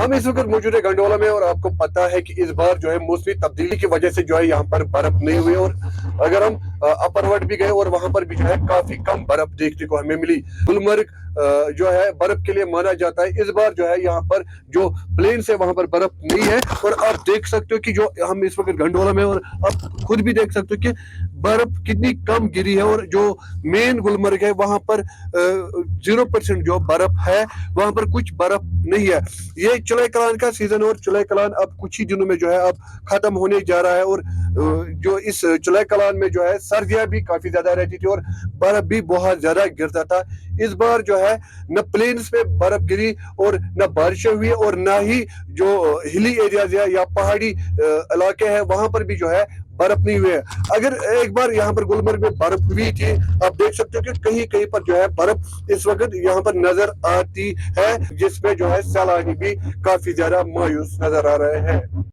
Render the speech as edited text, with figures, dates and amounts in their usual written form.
हम इस वक्त मौजूद है गंडोला में और आपको पता है कि इस बार जो है मौसमी तब्दीली की वजह से जो है यहाँ पर बर्फ नहीं हुई और अगर हम अपरवट भी गए और वहां पर भी जो है काफी कम बर्फ देखने को हमें मिली। गुलमर्ग जो है बर्फ के लिए माना जाता है। इस बार जो है यहाँ पर जो प्लेन से वहां पर बर्फ नहीं है और आप देख सकते हो कि जो हम इस वक्त गंडोला में और आप खुद भी देख सकते हो कि बर्फ कितनी कम गिरी है और जो मेन गुलमर्ग है वहां पर 0% जो बर्फ है, वहां पर कुछ बर्फ नहीं है। ये चुलाई कलान का सीजन और चुलाई कलान अब कुछ ही दिनों में जो है अब खत्म होने जा रहा है और जो इस चुलाई कलान में जो है सर्दियां भी काफी ज्यादा रहती थी और बर्फ भी बहुत ज्यादा गिरता था। इस बार जो है न प्लेन्स पे बर्फ गिरी और न बारिशें हुई और न ही जो हिली एरियाज या पहाड़ी इलाके हैं वहां पर भी जो है बर्फ नहीं हुई है। अगर एक बार यहाँ पर गुलमर्ग में बर्फ हुई थी, आप देख सकते हो कि कहीं कहीं पर जो है बर्फ इस वक्त यहाँ पर नजर आती है, जिसमें जो है सैलानी भी काफी ज्यादा मायूस नजर आ रहे हैं।